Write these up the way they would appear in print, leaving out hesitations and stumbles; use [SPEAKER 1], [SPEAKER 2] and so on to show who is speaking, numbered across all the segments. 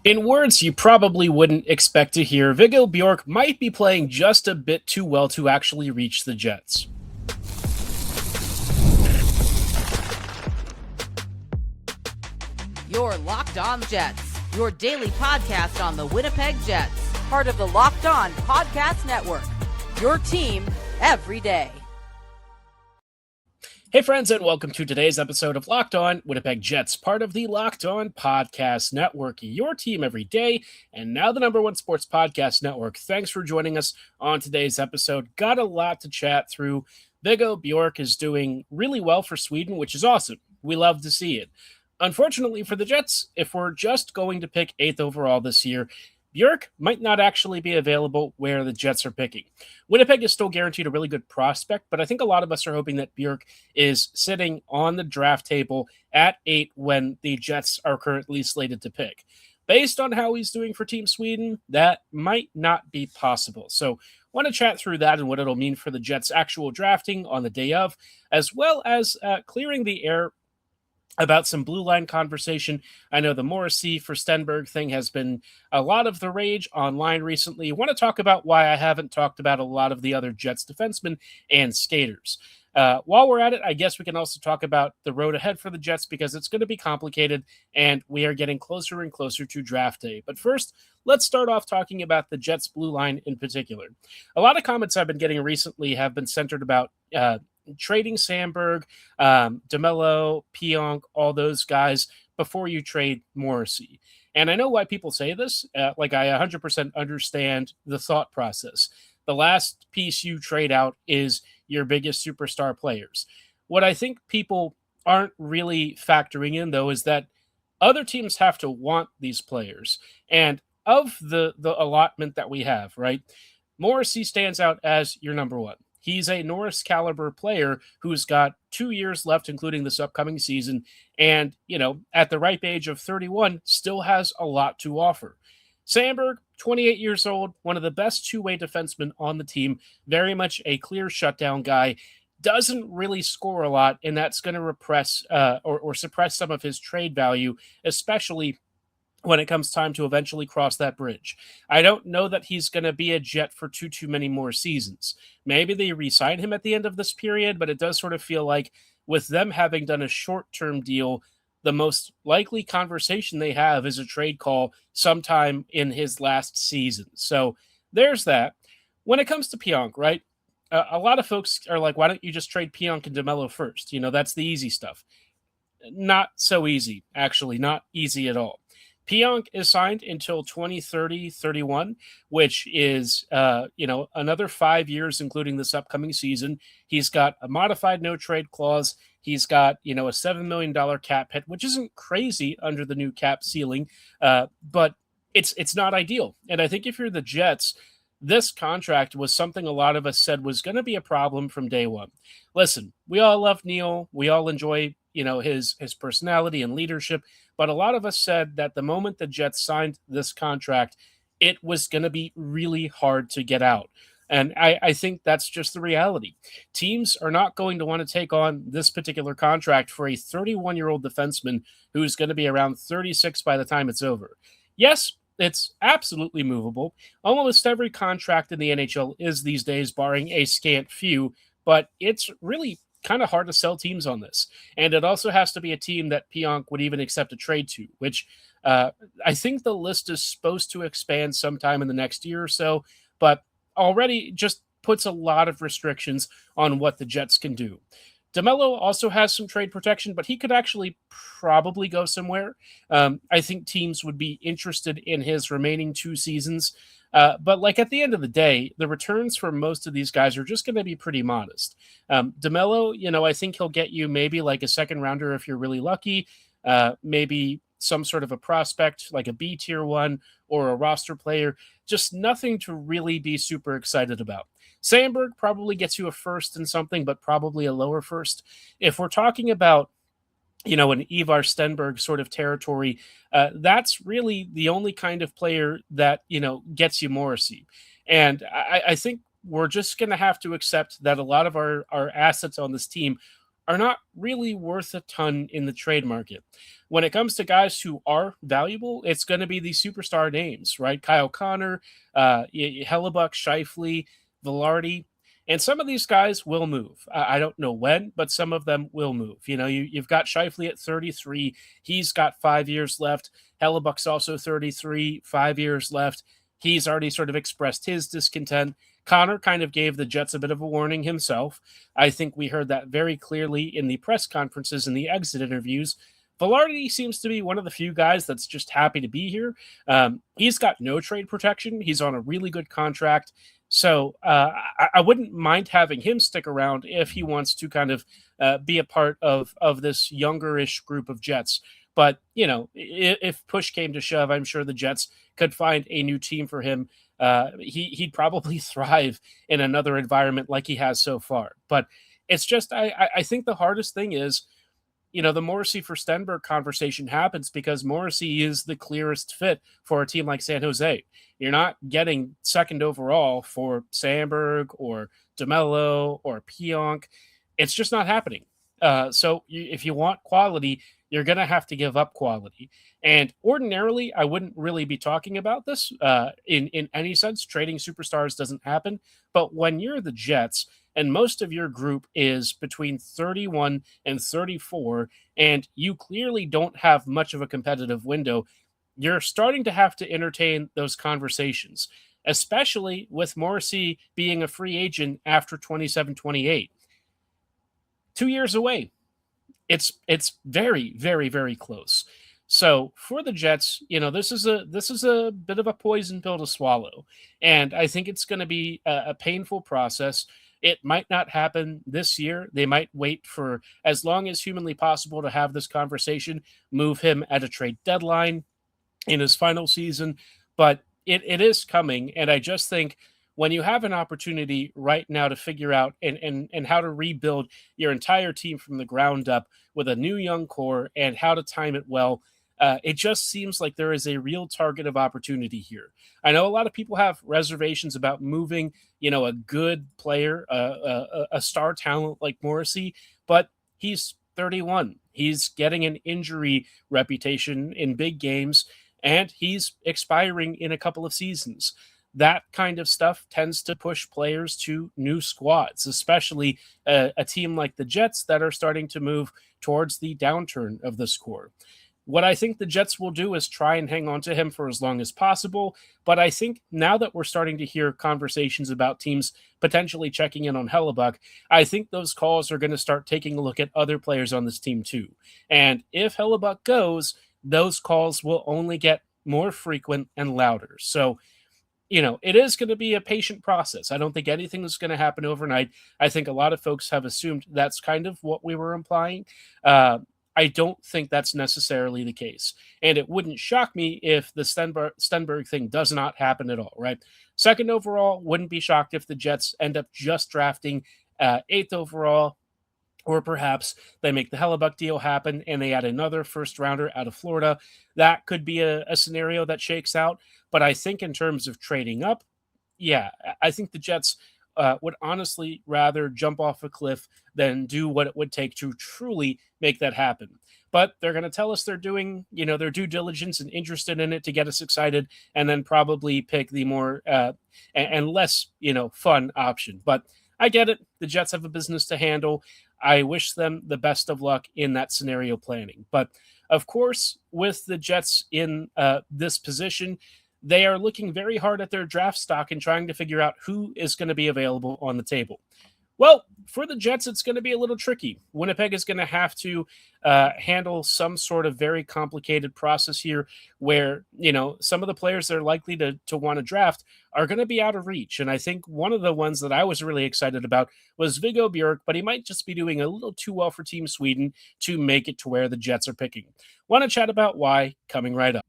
[SPEAKER 1] In words you probably wouldn't expect to hear, Viggo Björck might be playing just a bit too well to actually reach the Jets.
[SPEAKER 2] You're Locked On Jets, your daily podcast on the Winnipeg Jets, part of the Locked On Podcast Network, your team every day.
[SPEAKER 1] Hey friends, and welcome to today's episode of Locked On Winnipeg Jets, part of the Locked On Podcast Network, your team every day, and now the number one sports podcast network. Thanks for joining us on today's episode. Got a lot to chat through. Viggo Björck is doing really well for Sweden, which is awesome. We love to see it. Unfortunately for the Jets, if we're just going to pick 8th overall this year, Bjork might not actually be available where the Jets are picking. Winnipeg is still guaranteed a really good prospect, but I think a lot of us are hoping that Bjork is sitting on the draft table at 8 when the Jets are currently slated to pick. Based on how he's doing for Team Sweden, that might not be possible. So I want to chat through that and what it'll mean for the Jets' actual drafting on the day of, as well as clearing the air about some blue line conversation. I know the Morrissey for Stenberg thing has been a lot of the rage online recently. I want to talk about why I haven't talked about a lot of the other Jets defensemen and skaters. While we're at it, I guess we can also talk about the road ahead for the Jets because it's going to be complicated and we are getting closer and closer to draft day. But first, let's start off talking about the Jets blue line in particular. A lot of comments I've been getting recently have been centered about trading Samberg, DeMelo, Pionk, all those guys before you trade Morrissey. And I know why people say this. I 100% understand the thought process. The last piece you trade out is your biggest superstar players. What I think people aren't really factoring in, though, is that other teams have to want these players. And of the allotment that we have, right, Morrissey stands out as your number one. He's a Norris caliber player who's got 2 years left, including this upcoming season. And, at the ripe age of 31, still has a lot to offer. Samberg, 28 years old, one of the best two-way defensemen on the team, very much a clear shutdown guy, doesn't really score a lot, and that's going to repress or suppress some of his trade value, especially when it comes time to eventually cross that bridge. I don't know that he's going to be a Jet for too many more seasons. Maybe they re-sign him at the end of this period, but it does sort of feel like with them having done a short-term deal, the most likely conversation they have is a trade call sometime in his last season. So there's that. When it comes to Pionk, right, a lot of folks are like, why don't you just trade Pionk and DeMelo first? That's the easy stuff. Not so easy, actually, not easy at all. Pionk is signed until 2030-31, which is, another 5 years, including this upcoming season. He's got a modified no-trade clause. He's got, a $7 million cap hit, which isn't crazy under the new cap ceiling, but it's not ideal. And I think if you're the Jets, this contract was something a lot of us said was going to be a problem from day one. Listen, we all love Neil. We all enjoy his personality and leadership. But a lot of us said that the moment the Jets signed this contract, it was going to be really hard to get out. And I think that's just the reality. Teams are not going to want to take on this particular contract for a 31-year-old defenseman who's going to be around 36 by the time it's over. Yes, it's absolutely movable. Almost every contract in the NHL is these days, barring a scant few, but it's really kind of hard to sell teams on this. And it also has to be a team that Pionk would even accept a trade to, which I think the list is supposed to expand sometime in the next year or so, but already just puts a lot of restrictions on what the Jets can do. DeMelo also has some trade protection, but he could actually probably go somewhere. I think teams would be interested in his remaining 2 seasons. But at the end of the day, the returns for most of these guys are just going to be pretty modest. DeMelo, I think he'll get you maybe like a second rounder if you're really lucky, maybe some sort of a prospect like a B tier one or a roster player, just nothing to really be super excited about. Samberg probably gets you a first in something, but probably a lower first. If we're talking about an Ivar Stenberg sort of territory, that's really the only kind of player that, gets you Morrissey. And I think we're just going to have to accept that a lot of our assets on this team are not really worth a ton in the trade market. When it comes to guys who are valuable, it's going to be these superstar names, right? Kyle Connor, Hellebuck, Scheifele, Velarde. And some of these guys will move. I don't know when, but some of them will move. You've got Scheifele at 33. He's got 5 years left. Hellebuck's also 33, 5 years left. He's already sort of expressed his discontent. Connor kind of gave the Jets a bit of a warning himself. I think we heard that very clearly in the press conferences and the exit interviews. Velarde seems to be one of the few guys that's just happy to be here. He's got no trade protection. He's on a really good contract. So I wouldn't mind having him stick around if he wants to kind of be a part of this younger-ish group of Jets. But, if push came to shove, I'm sure the Jets could find a new team for him. He'd probably thrive in another environment like he has so far. But it's just, I think the hardest thing is, the Morrissey for Stenberg conversation happens because Morrissey is the clearest fit for a team like San Jose. You're not getting second overall for Sandberg or DeMelo or Pionk. It's just not happening. So if you want quality, you're going to have to give up quality. And ordinarily, I wouldn't really be talking about this in any sense. Trading superstars doesn't happen. But when you're the Jets and most of your group is between 31 and 34, and you clearly don't have much of a competitive window, you're starting to have to entertain those conversations, especially with Morrissey being a free agent after 27-28. 2 years away. It's very, very, very close. So for the Jets, this is a bit of a poison pill to swallow, and I think it's going to be a painful process. It might not happen this year. They might wait for as long as humanly possible to have this conversation, move him at a trade deadline in his final season, but it is coming, and I just think when you have an opportunity right now to figure out and how to rebuild your entire team from the ground up with a new young core and how to time it well, it just seems like there is a real target of opportunity here. I know a lot of people have reservations about moving, a good player, a star talent like Morrissey, but he's 31. He's getting an injury reputation in big games, and he's expiring in a couple of seasons. That kind of stuff tends to push players to new squads, especially a team like the Jets that are starting to move towards the downturn of this core. What I think the Jets will do is try and hang on to him for as long as possible. But I think now that we're starting to hear conversations about teams potentially checking in on Hellebuck, I think those calls are going to start taking a look at other players on this team too. And if Hellebuck goes, those calls will only get more frequent and louder. So, it is going to be a patient process. I don't think anything is going to happen overnight. I think a lot of folks have assumed that's kind of what we were implying. I don't think that's necessarily the case. And it wouldn't shock me if the Stenberg thing does not happen at all, right? Second overall, wouldn't be shocked if the Jets end up just drafting eighth overall, or perhaps they make the Hellebuck deal happen and they add another first rounder out of Florida. That could be a scenario that shakes out. But I think in terms of trading up, yeah, I think the Jets would honestly rather jump off a cliff than do what it would take to truly make that happen. But they're going to tell us they're doing, their due diligence and interested in it to get us excited, and then probably pick the more and less, fun option. But I get it. The Jets have a business to handle. I wish them the best of luck in that scenario planning. But of course, with the Jets in this position, they are looking very hard at their draft stock and trying to figure out who is going to be available on the table. Well, for the Jets, it's going to be a little tricky. Winnipeg is going to have to handle some sort of very complicated process here where, some of the players they're likely to want to draft are going to be out of reach. And I think one of the ones that I was really excited about was Viggo Björck, but he might just be doing a little too well for Team Sweden to make it to where the Jets are picking. Want to chat about why coming right up.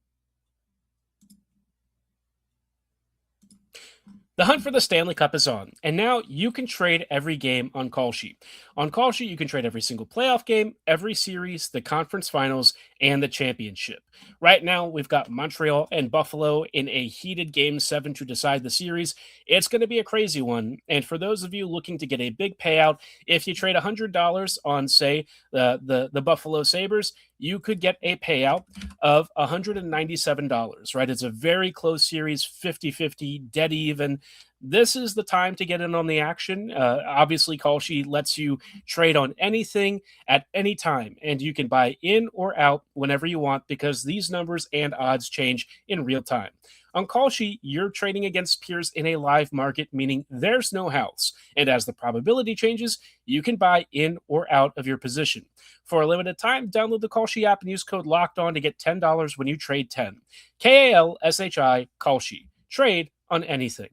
[SPEAKER 1] The hunt for the Stanley Cup is on, and now you can trade every game on KALSHI. On KALSHI, you can trade every single playoff game, every series, the conference finals, and the championship. Right now, we've got Montreal and Buffalo in a heated game 7 to decide the series. It's going to be a crazy one. And for those of you looking to get a big payout, if you trade $100 on, say, the Buffalo Sabres, you could get a payout of $197, right? It's a very close series, 50-50, dead even. This is the time to get in on the action. Obviously, KALSHI lets you trade on anything at any time, and you can buy in or out whenever you want because these numbers and odds change in real time. On KALSHI, you're trading against peers in a live market, meaning there's no house. And as the probability changes, you can buy in or out of your position. For a limited time, download the KALSHI app and use code LOCKEDON to get $10 when you trade 10. KALSHI, KALSHI. Trade on anything.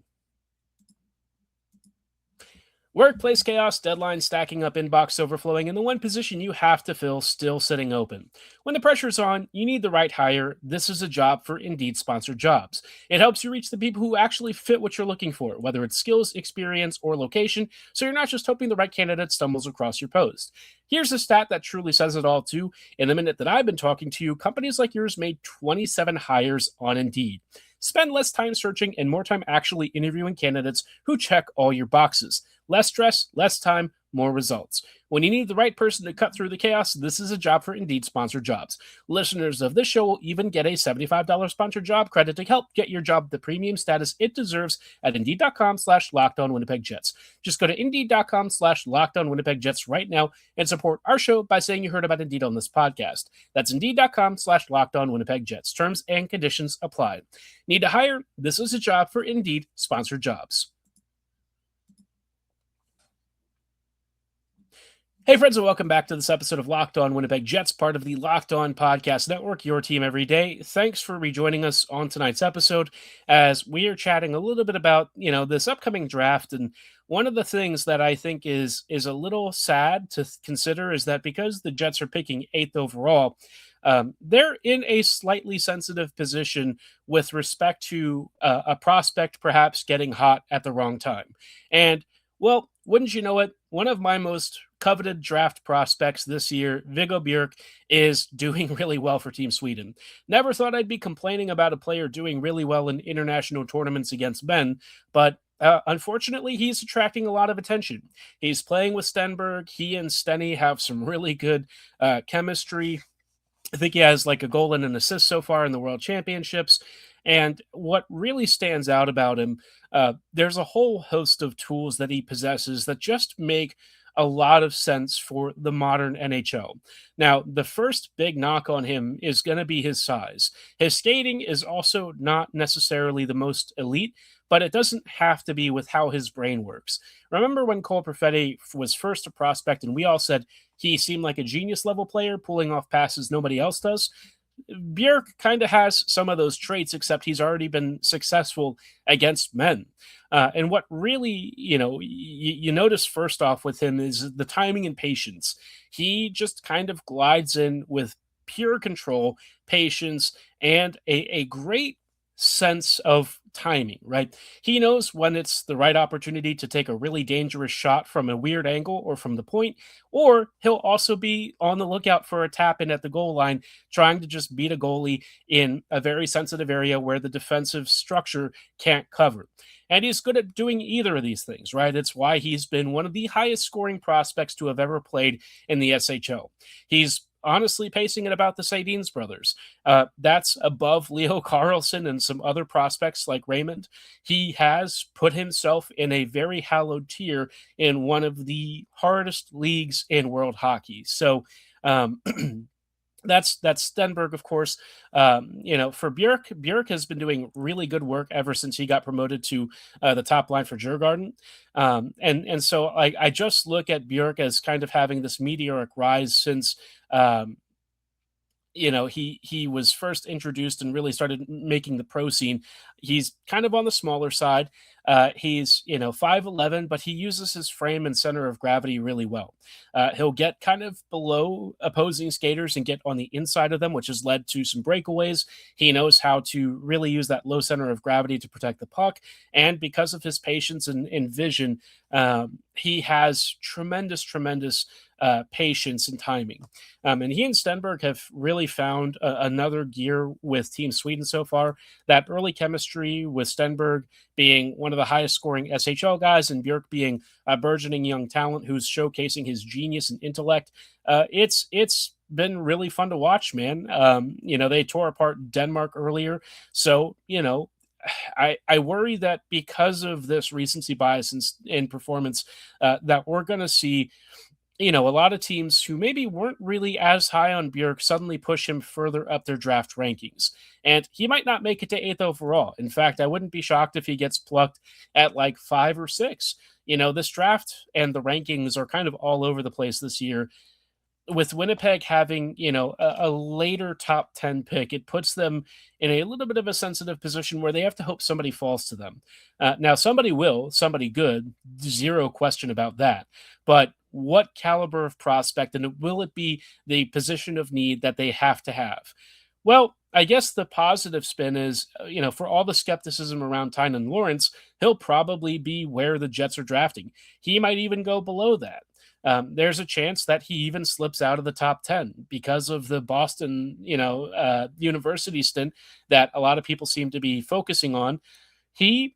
[SPEAKER 1] Workplace chaos, deadlines stacking up, inbox overflowing, and the one position you have to fill still sitting open. When the pressure's on, you need the right hire. This is a job for Indeed sponsored jobs. It helps you reach the people who actually fit what you're looking for, whether it's skills, experience, or location, so you're not just hoping the right candidate stumbles across your post. Here's a stat that truly says it all too. In the minute that I've been talking to you, companies like yours made 27 hires on Indeed. Spend less time searching and more time actually interviewing candidates who check all your boxes. Less stress, less time, more results. When you need the right person to cut through the chaos, this is a job for Indeed sponsored jobs. Listeners of this show will even get a $75 sponsored job credit to help get your job the premium status it deserves at Indeed.com/LockedOnWinnipegJets. Just go to Indeed.com/LockedOnWinnipegJets right now and support our show by saying you heard about Indeed on this podcast. That's Indeed.com/LockedOnWinnipegJets. Terms and conditions apply. Need to hire? This is a job for Indeed sponsored jobs. Hey, friends, and welcome back to this episode of Locked On Winnipeg Jets, part of the Locked On Podcast Network, your team every day. Thanks for rejoining us on tonight's episode as we are chatting a little bit about, this upcoming draft. And one of the things that I think is a little sad to consider is that because the Jets are picking 8th overall, they're in a slightly sensitive position with respect to a prospect perhaps getting hot at the wrong time. And, well, wouldn't you know it, one of my most coveted draft prospects this year, Viggo Björck, is doing really well for Team Sweden. Never thought I'd be complaining about a player doing really well in international tournaments against men, but unfortunately, he's attracting a lot of attention. He's playing with Stenberg. He and Stenny have some really good chemistry. I think he has like a goal and an assist so far in the World Championships. And what really stands out about him, there's a whole host of tools that he possesses that just make a lot of sense for the modern NHL. Now, the first big knock on him is going to be his size. His skating is also not necessarily the most elite, but it doesn't have to be with how his brain works. Remember when Cole Perfetti was first a prospect and we all said he seemed like a genius level player pulling off passes nobody else does? Bjork kind of has some of those traits, except he's already been successful against men. And what really, you notice first off with him is the timing and patience. He just kind of glides in with pure control, patience, and a great sense of timing, right? He knows when it's the right opportunity to take a really dangerous shot from a weird angle or from the point, or he'll also be on the lookout for a tap in at the goal line, trying to just beat a goalie in a very sensitive area where the defensive structure can't cover. And he's good at doing either of these things, right? It's why he's been one of the highest scoring prospects to have ever played in the SHL. He's honestly pacing at about the Sedins brothers. That's above Leo Carlson and some other prospects like Raymond. He has put himself in a very hallowed tier in one of the hardest leagues in world hockey. So that's Stenberg, of course. For Bjork has been doing really good work ever since he got promoted to the top line for Djurgården. And so I just look at Bjork as kind of having this meteoric rise since he was first introduced and really started making the pro scene. He's kind of on the smaller side. He's 5'11", but he uses his frame and center of gravity really well. He'll get kind of below opposing skaters and get on the inside of them, which has led to some breakaways. He knows how to really use that low center of gravity to protect the puck. And because of his patience and vision, he has tremendous patience and timing. And he and Stenberg have really found another gear with Team Sweden so far. That early chemistry with Stenberg being one of the highest scoring SHL guys and Bjork being a burgeoning young talent who's showcasing his genius and intellect. It's been really fun to watch, man. They tore apart Denmark earlier. So, I worry that because of this recency bias in performance, that we're going to see a lot of teams who maybe weren't really as high on Bjork suddenly push him further up their draft rankings. And he might not make it to eighth overall. In fact, I wouldn't be shocked if he gets plucked at like 5 or 6. This draft and the rankings are kind of all over the place this year. With Winnipeg having, a later top 10 pick, it puts them in a little bit of a sensitive position where they have to hope somebody falls to them. Now, somebody will, somebody good, zero question about that. But what caliber of prospect, and will it be the position of need that they have to have? Well, I guess the positive spin is, for all the skepticism around Tynan Lawrence, he'll probably be where the Jets are drafting. He might even go below that. There's a chance that he even slips out of the top 10 because of the Boston, university stint that a lot of people seem to be focusing on. He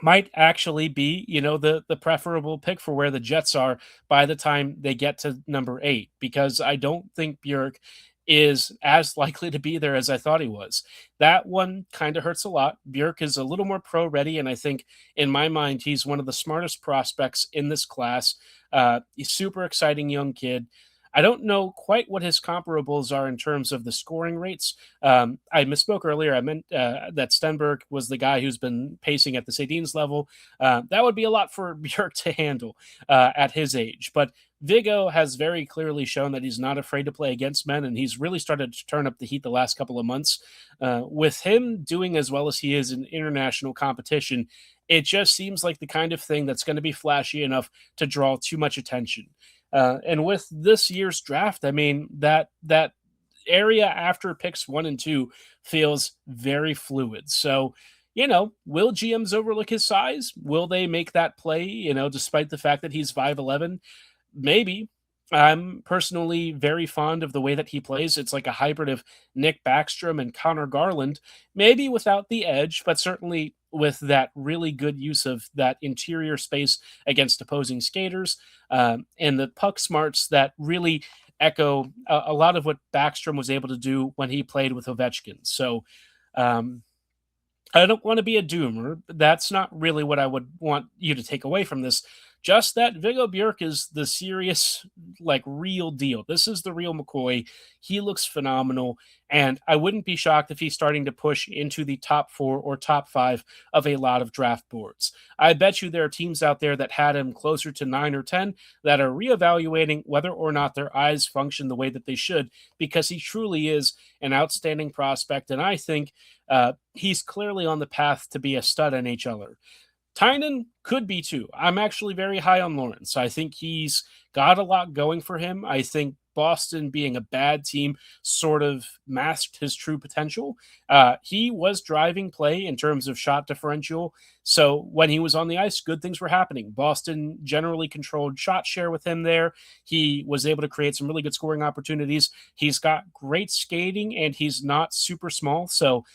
[SPEAKER 1] might actually be, the preferable pick for where the Jets are by the time they get to number 8, because I don't think Bjork is as likely to be there as I thought he was. That one kind of hurts a lot. Bjork is a little more pro ready, and I think in my mind, he's one of the smartest prospects in this class. He's super exciting young kid. I don't know quite what his comparables are in terms of the scoring rates. I misspoke earlier. I meant that Stenberg was the guy who's been pacing at the Sedin's level. That would be a lot for Bjork to handle at his age. But Viggo has very clearly shown that he's not afraid to play against men, and he's really started to turn up the heat the last couple of months. With him doing as well as he is in international competition, it just seems like the kind of thing that's going to be flashy enough to draw too much attention. And with this year's draft, I mean, that area after picks 1 and 2 feels very fluid. So, will GMs overlook his size? Will they make that play, despite the fact that he's 5'11"? Maybe. I'm personally very fond of the way that he plays. It's like a hybrid of Nick Backstrom and Connor Garland, maybe without the edge, but certainly with that really good use of that interior space against opposing skaters, and the puck smarts that really echo a lot of what Backstrom was able to do when he played with Ovechkin. So I don't want to be a doomer. That's not really what I would want you to take away from this. Just that Viggo Björck is the serious, real deal. This is the real McCoy. He looks phenomenal, and I wouldn't be shocked if he's starting to push into the top 4 or top 5 of a lot of draft boards. I bet you there are teams out there that had him closer to 9 or 10 that are reevaluating whether or not their eyes function the way that they should, because he truly is an outstanding prospect, and I think he's clearly on the path to be a stud NHLer. Tynan could be too. I'm actually very high on Lawrence. I think he's got a lot going for him. I think Boston being a bad team sort of masked his true potential. He was driving play in terms of shot differential. So when he was on the ice, good things were happening. Boston generally controlled shot share with him there. He was able to create some really good scoring opportunities. He's got great skating, and he's not super small. So,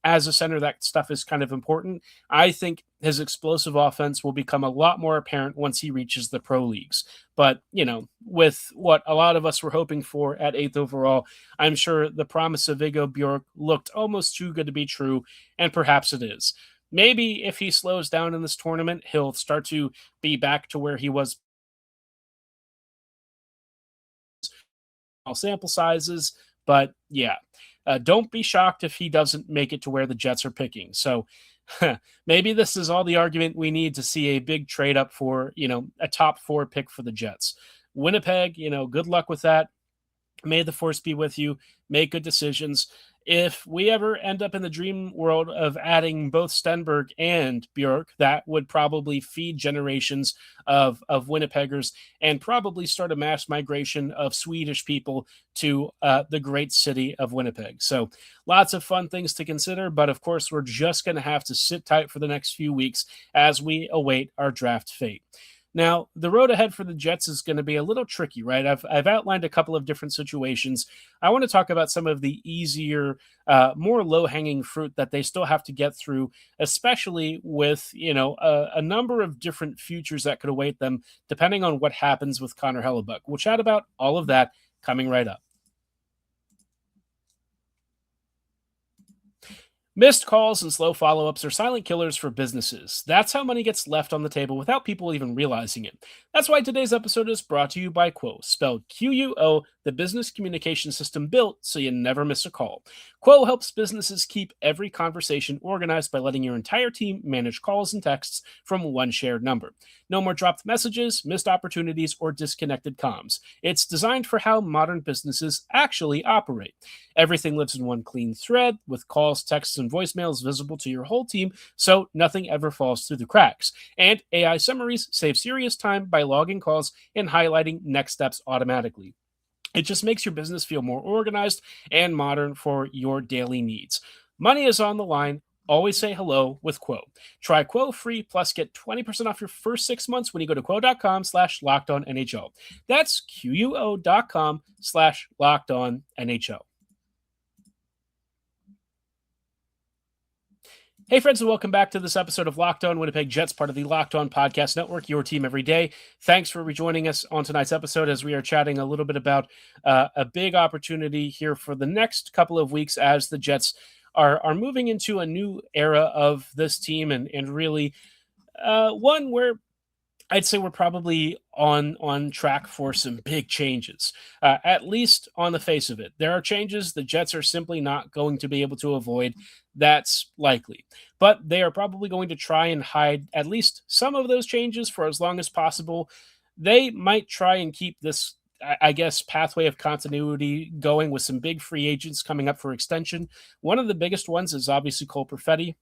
[SPEAKER 1] as a center, that stuff is kind of important. I think his explosive offense will become a lot more apparent once he reaches the pro leagues. But, with what a lot of us were hoping for at 8th overall, I'm sure the promise of Viggo Bjorck looked almost too good to be true, and perhaps it is. Maybe if he slows down in this tournament, he'll start to be back to where he was. Sample sizes, but yeah. Don't be shocked if he doesn't make it to where the Jets are picking. So maybe this is all the argument we need to see a big trade up for, a top 4 pick for the Jets. Winnipeg, good luck with that. May the force be with you. Make good decisions. If we ever end up in the dream world of adding both Stenberg and Bjork, that would probably feed generations of Winnipeggers and probably start a mass migration of Swedish people to the great city of Winnipeg. So lots of fun things to consider, but of course, we're just going to have to sit tight for the next few weeks as we await our draft fate. Now, the road ahead for the Jets is going to be a little tricky, right? I've outlined a couple of different situations. I want to talk about some of the easier, more low hanging fruit that they still have to get through, especially with a number of different futures that could await them depending on what happens with Connor Hellebuck. We'll chat about all of that coming right up. Missed calls and slow follow ups are silent killers for businesses. That's how money gets left on the table without people even realizing it. That's why today's episode is brought to you by Quo, spelled Quo, the business communication system built so you never miss a call. Quo helps businesses keep every conversation organized by letting your entire team manage calls and texts from one shared number. No more dropped messages, missed opportunities, or disconnected comms. It's designed for how modern businesses actually operate. Everything lives in one clean thread with calls, texts, and voicemails visible to your whole team so nothing ever falls through the cracks. And AI summaries save serious time by logging calls and highlighting next steps automatically. It just makes your business feel more organized and modern for your daily needs. Money is on the line. Always say hello with Quo. Try Quo free plus get 20% off your first 6 months when you go to quo.com/lockedonnhl. That's quo.com/lockedonnhl. Hey, friends, and welcome back to this episode of Locked On Winnipeg Jets, part of the Locked On Podcast Network, your team every day. Thanks for rejoining us on tonight's episode as we are chatting a little bit about a big opportunity here for the next couple of weeks as the Jets are moving into a new era of this team and really one where I'd say we're probably on track for some big changes, at least on the face of it. There are changes the Jets are simply not going to be able to avoid. That's likely. But they are probably going to try and hide at least some of those changes for as long as possible. They might try and keep this, I guess, pathway of continuity going with some big free agents coming up for extension. One of the biggest ones is obviously Cole Perfetti.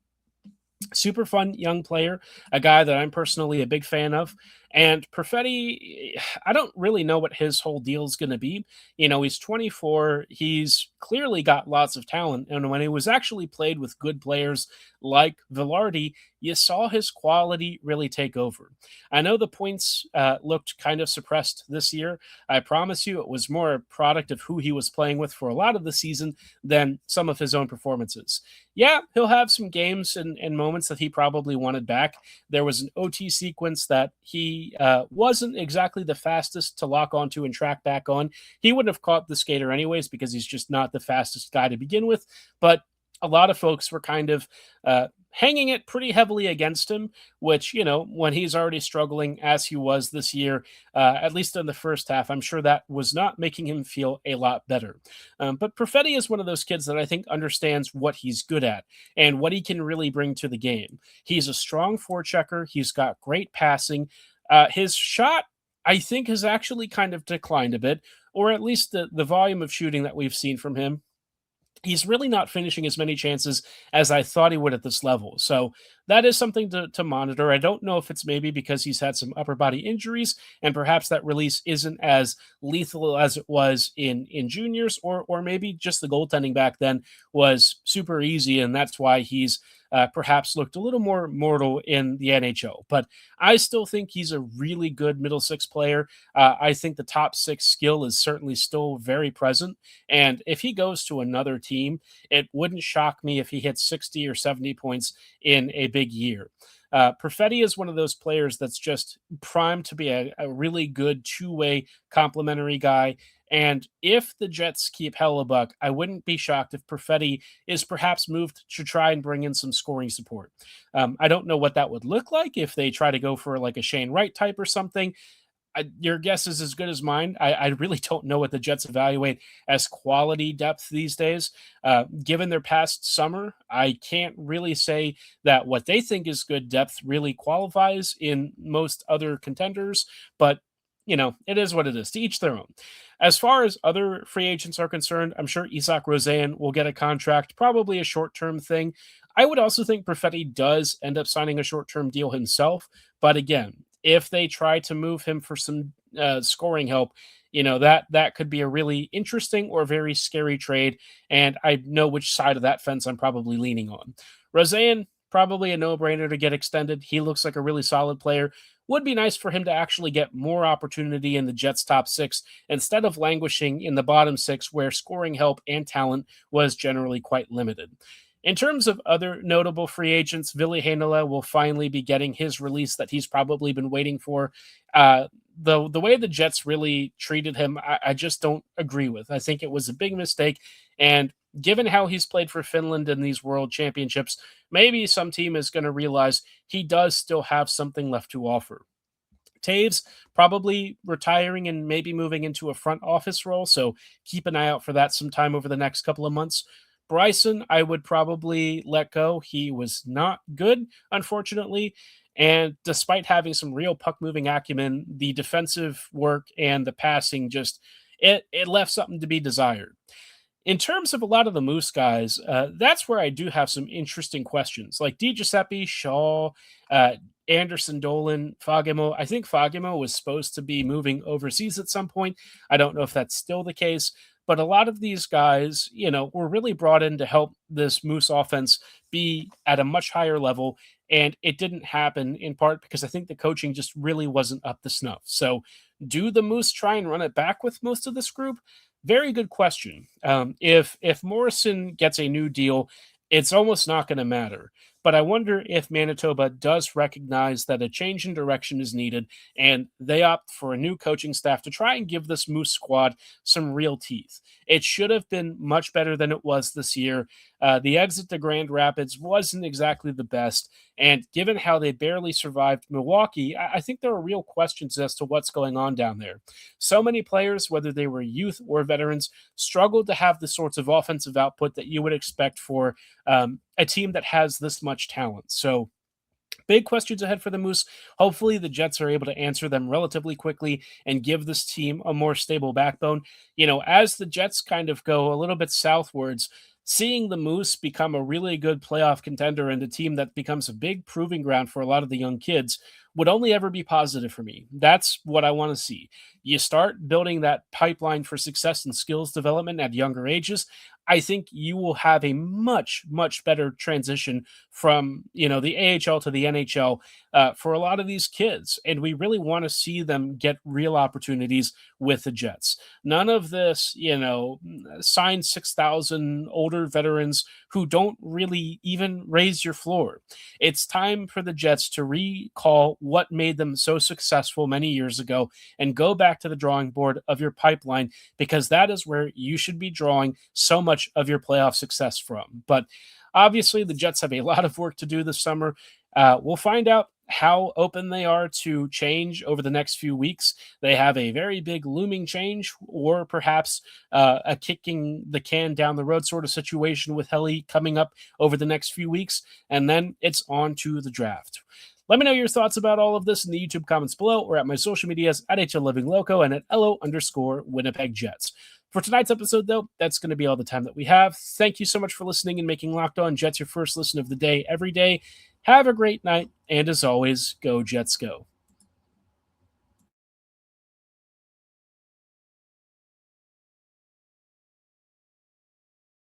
[SPEAKER 1] Super fun young player, a guy that I'm personally a big fan of. And Perfetti, I don't really know what his whole deal is going to be. He's 24. He's clearly got lots of talent. And when he was actually played with good players like Vilardi, you saw his quality really take over. I know the points looked kind of suppressed this year. I promise you it was more a product of who he was playing with for a lot of the season than some of his own performances. Yeah, he'll have some games and moments that he probably wanted back. There was an OT sequence that he wasn't exactly the fastest to lock onto and track back on. He wouldn't have caught the skater anyways because he's just not the fastest guy to begin with. But a lot of folks were kind of hanging it pretty heavily against him, which, when he's already struggling as he was this year, at least in the first half, I'm sure that was not making him feel a lot better. But Perfetti is one of those kids that I think understands what he's good at and what he can really bring to the game. He's a strong forechecker. He's got great passing. His shot, I think, has actually kind of declined a bit, or at least the volume of shooting that we've seen from him. He's really not finishing as many chances as I thought he would at this level. So that is something to monitor. I don't know if it's maybe because he's had some upper body injuries and perhaps that release isn't as lethal as it was in juniors, or maybe just the goaltending back then was super easy and that's why he's perhaps looked a little more mortal in the NHL. But I still think he's a really good middle six player. I think the top six skill is certainly still very present. And if he goes to another team, it wouldn't shock me if he hits 60 or 70 points in a big year. Perfetti is one of those players that's just primed to be a really good two-way complementary guy. And if the Jets keep Hellebuck, I wouldn't be shocked if Perfetti is perhaps moved to try and bring in some scoring support. I don't know what that would look like if they try to go for like a Shane Wright type or something. Your guess is as good as mine. I really don't know what the Jets evaluate as quality depth these days. Given their past summer, I can't really say that what they think is good depth really qualifies in most other contenders, but it is what it is. To each their own. As far as other free agents are concerned, I'm sure Isak Rosen will get a contract, probably a short-term thing. I would also think Perfetti does end up signing a short-term deal himself. But again, if they try to move him for some scoring help, that could be a really interesting or very scary trade. And I know which side of that fence I'm probably leaning on. Rosen, probably a no-brainer to get extended. He looks like a really solid player. would be nice for him to actually get more opportunity in the Jets' top six instead of languishing in the bottom six, where scoring help and talent was generally quite limited. In terms of other notable free agents, Ville Heinola will finally be getting his release that he's probably been waiting for. The way the Jets really treated him, I just don't agree with. I think it was a big mistake, and given how he's played for Finland in these World Championships, maybe some team is going to realize he does still have something left to offer. Taves probably retiring and maybe moving into a front office role, so keep an eye out for that sometime over the next couple of months. Bryson, I would probably let go. He was not good, unfortunately. And despite having some real puck moving acumen, the defensive work and the passing just it left something to be desired. In terms of a lot of the Moose guys, that's where I do have some interesting questions, like Di Giuseppe, Shaw, uh, Anderson, Dolan, Fagemo. I think Fagemo was supposed to be moving overseas at some point. I don't know if that's still the case, but a lot of these guys, were really brought in to help this Moose offense be at a much higher level. And it didn't happen in part because I think the coaching just really wasn't up to snuff. So, do the Moose try and run it back with most of this group? Very good question. If Morrison gets a new deal, it's almost not going to matter. But I wonder if Manitoba does recognize that a change in direction is needed, and they opt for a new coaching staff to try and give this Moose squad some real teeth. It should have been much better than it was this year. The exit to Grand Rapids wasn't exactly the best, and given how they barely survived Milwaukee, I think there are real questions as to what's going on down there. So many players, whether they were youth or veterans, struggled to have the sorts of offensive output that you would expect for a team that has this much talent. So, big questions ahead for the Moose. Hopefully, the Jets are able to answer them relatively quickly and give this team a more stable backbone. As the Jets kind of go a little bit southwards, seeing the Moose become a really good playoff contender and a team that becomes a big proving ground for a lot of the young kids would only ever be positive for me. That's what I want to see. You start building that pipeline for success and skills development at younger ages. I think you will have a much, much better transition from, the AHL to the NHL for a lot of these kids. And we really want to see them get real opportunities with the Jets. None of this, sign 6,000 older veterans who don't really even raise your floor. It's time for the Jets to recall what made them so successful many years ago and go back to the drawing board of your pipeline, because that is where you should be drawing so much of your playoff success from. But obviously, the Jets have a lot of work to do this summer. We'll find out how open they are to change over the next few weeks. They have a very big looming change, or perhaps a kicking the can down the road sort of situation with Helly coming up over the next few weeks. And then it's on to the draft. Let me know your thoughts about all of this in the YouTube comments below, or at my social medias at HLLivingLoco and at LO_Winnipeg Jets. For tonight's episode, though, that's going to be all the time that we have. Thank you so much for listening and making Locked On Jets your first listen of the day every day. Have a great night, and as always, go Jets go.